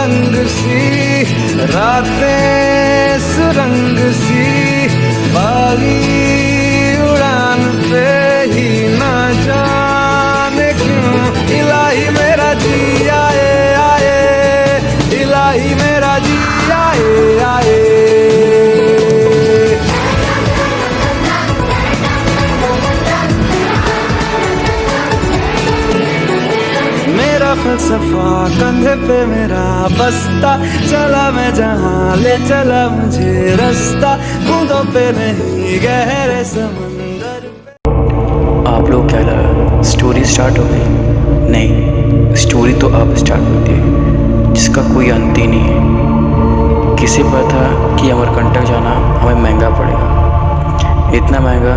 उमंग सी, रातें सुरंग सी, बागी उड़ान पे ही ना जाने क्यों इलाही मेरा जी आए आए, इलाही मेरा जी आए आए। मेरा फलसफा कंधे पे मेरा बस्ता, चला मैं जहाँ ले चला मुझे रास्ता, बूंदों पे नहीं गहरे समंदर पे। आप लोग क्या लगा स्टोरी स्टार्ट हो गई? नहीं, स्टोरी तो अब स्टार्ट होती है जिसका कोई अंत ही नहीं है। किसे पता था कि अमरकंटक जाना हमें महंगा पड़ेगा, इतना महंगा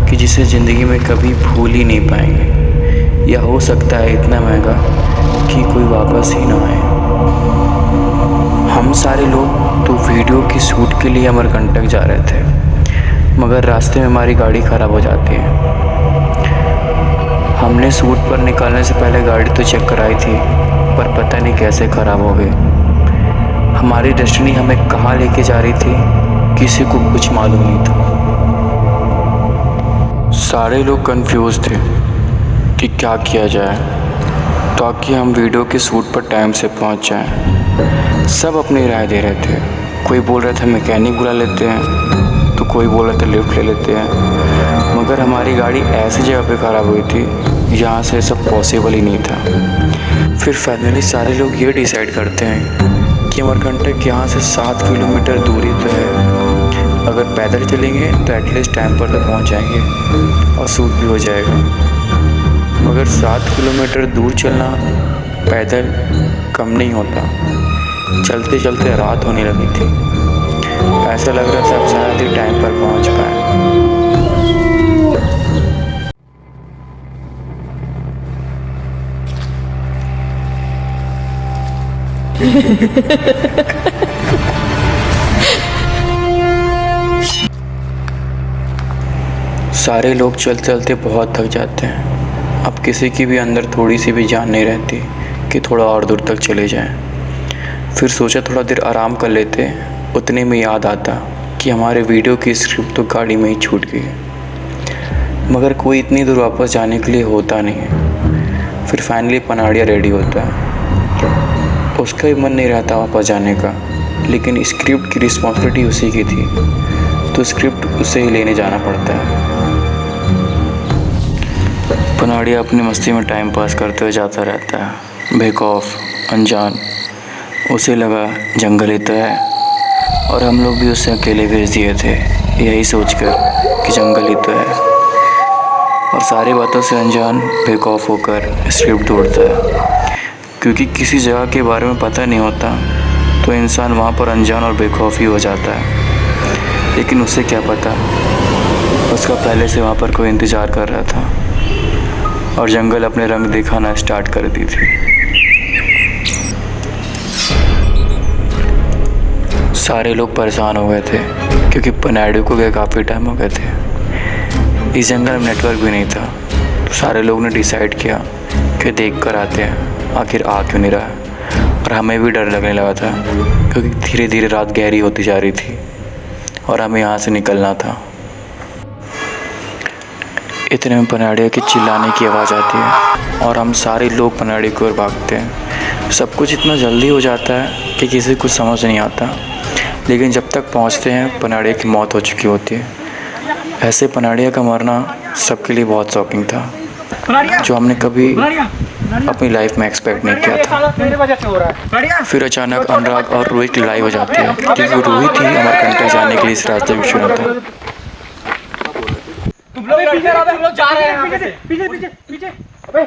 कि जिसे ज़िंदगी में कभी भूल ही नहीं पाएंगे, या हो सकता है इतना महंगा कि कोई वापस ही ना आए। हम सारे लोग तो वीडियो की शूट के लिए अमरकंटक जा रहे थे, मगर रास्ते में हमारी गाड़ी ख़राब हो जाती है। हमने शूट पर निकालने से पहले गाड़ी तो चेक कराई थी, पर पता नहीं कैसे ख़राब हो गई। हमारी डेस्टिनी हमें कहाँ लेके जा रही थी किसी को कुछ मालूम नहीं था। सारे लोग कंफ्यूज थे कि क्या किया जाए ताकि हम वीडियो के शूट पर टाइम से पहुंच जाएं। सब अपनी राय दे रहे थे। कोई बोल रहा था मैकेनिक बुला लेते हैं, तो कोई बोल रहा था लिफ्ट ले लेते हैं, मगर हमारी गाड़ी ऐसी जगह पे ख़राब हुई थी यहाँ से सब पॉसिबल ही नहीं था। फिर फाइनली सारे लोग ये डिसाइड करते हैं कि अमरकंटक यहाँ से 7 किलोमीटर दूरी तो है, अगर पैदल चलेंगे तो एटलीस्ट टाइम पर तो पहुँच जाएंगे और शूट भी हो जाएगा। मगर 7 किलोमीटर दूर चलना पैदल कम नहीं होता। चलते चलते रात होने लगी थी, ऐसा लग रहा था अब शायद ही टाइम पर पहुंच पाए। सारे लोग चलते चलते बहुत थक जाते हैं। अब किसी की भी अंदर थोड़ी सी भी जान नहीं रहती कि थोड़ा और दूर तक चले जाएं। फिर सोचा थोड़ा देर आराम कर लेते। उतने में याद आता कि हमारे वीडियो की स्क्रिप्ट तो गाड़ी में ही छूट गई, मगर कोई इतनी दूर वापस जाने के लिए होता नहीं है। फिर फाइनली पनाड़िया रेडी होता है। उसका भी मन नहीं रहता वापस जाने का, लेकिन स्क्रिप्ट की रिस्पॉन्सिबिलिटी उसी की थी, तो स्क्रिप्ट उसे ही लेने जाना पड़ता है। पनाड़िया अपनी मस्ती में टाइम पास करते हुए जाता रहता है, बेखौफ अनजान। उसे लगा जंगल ही तो है, और हम लोग भी उसे अकेले भेज दिए थे यही सोचकर कि जंगल ही तो है। और सारी बातों से अनजान बेखौफ होकर स्क्रिप्ट दौड़ता है, क्योंकि किसी जगह के बारे में पता नहीं होता तो इंसान वहाँ पर अनजान और बेखौफ ही हो जाता है। लेकिन उसे क्या पता, उसका पहले से वहाँ पर कोई इंतज़ार कर रहा था और जंगल अपने रंग दिखाना स्टार्ट कर दी थी। सारे लोग परेशान हो गए थे क्योंकि पनाड़िया को गए काफ़ी टाइम हो गए थे। इस जंगल में नेटवर्क भी नहीं था, तो सारे लोग ने डिसाइड किया कि देख कर आते हैं आखिर आ क्यों नहीं रहा। और हमें भी डर लगने लगा था क्योंकि धीरे धीरे रात गहरी होती जा रही थी और हमें यहाँ से निकलना था। इतने में पनाड़िया की चिल्लाने की आवाज़ आती है और हम सारे लोग पनाड़िया की ओर भागते हैं। सब कुछ इतना जल्दी हो जाता है कि किसी को समझ नहीं आता, लेकिन जब तक पहुंचते हैं पनाड़िया की मौत हो चुकी होती है। ऐसे पनाड़िया का मरना सबके लिए बहुत शॉकिंग था, जो हमने कभी अपनी लाइफ में एक्सपेक्ट नहीं किया था। फिर अचानक अनुराग और रोहित की लड़ाई हो जाती है, क्योंकि रोहित ही अमरकंटक जाने के लिए इस रास्ते में चुना था। हम लोग जा रहे हैं पीछे पीछे पीछे। अबे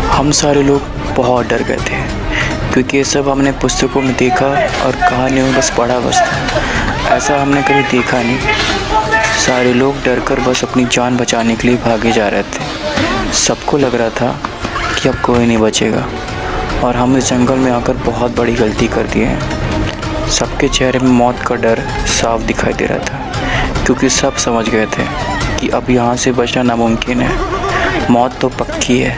हम सारे लोग बहुत डर गए थे, क्योंकि ये सब हमने पुस्तकों में देखा और कहानियों में बस पढ़ा बस था, ऐसा हमने कभी देखा नहीं। सारे लोग डर कर बस अपनी जान बचाने के लिए भागे जा रहे थे। सबको लग रहा था कि अब कोई नहीं बचेगा और हम इस जंगल में आकर बहुत बड़ी गलती कर दी है। सबके चेहरे में मौत का डर साफ दिखाई दे रहा था, क्योंकि सब समझ गए थे कि अब यहाँ से बचना नामुमकिन है। मौत तो पक्की है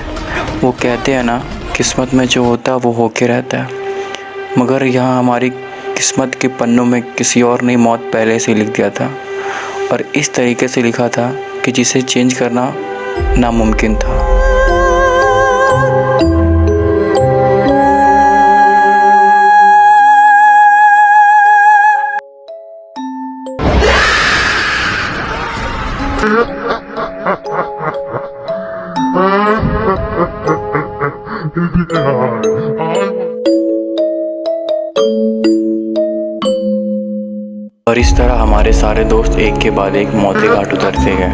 वो कहते हैं ना, किस्मत में जो होता है वो होके रहता है, मगर यहाँ हमारी किस्मत के पन्नों में किसी और ने मौत पहले से लिख दिया था, और इस तरीके से लिखा था कि जिसे चेंज करना नामुमकिन था। और इस तरह हमारे सारे दोस्त एक के बाद एक मौत के घाट उतरते गए।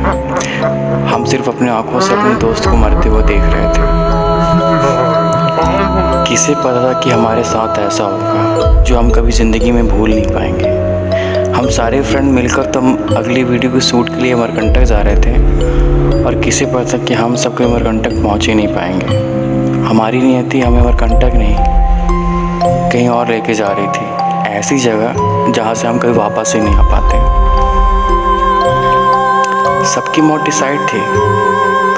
हम सिर्फ अपनी आंखों से अपने दोस्त को मरते हुए देख रहे थे। किसे पता था कि हमारे साथ ऐसा होगा जो हम कभी ज़िंदगी में भूल नहीं पाएंगे। हम सारे फ्रेंड मिलकर तो अगली वीडियो के शूट के लिए अमरकंटक जा रहे थे, और किसे पता था कि हम सब कोई अमरकंटक पहुँच ही नहीं पाएंगे। हमारी नियति हमें अमरकंटक नहीं, कहीं और लेके जा रही थी, ऐसी जगह जहाँ से हम कभी वापस ही नहीं आ पाते। सबकी मौत डिसाइड थी,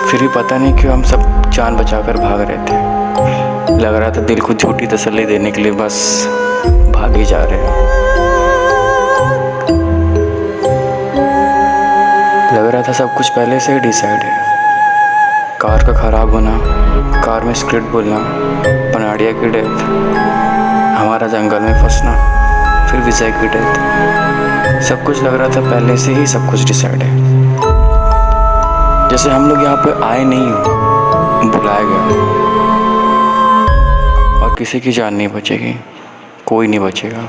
फिर भी पता नहीं क्यों हम सब जान बचाकर भाग रहे थे। लग रहा था दिल को झूठी तसल्ली देने के लिए बस भाग ही जा रहे हैं। लग रहा था सब कुछ पहले से ही डिसाइड है। कार का ख़राब होना, कार में स्क्रिप्ट बोलना, पनाड़िया की डेथ, हमारा जंगल में फंसना, फिर विजय की डेथ, सब कुछ लग रहा था पहले से ही सब कुछ डिसाइड है। जैसे हम लोग यहाँ पे आए नहीं हो, बुलाए गए, और किसी की जान नहीं बचेगी, कोई नहीं बचेगा।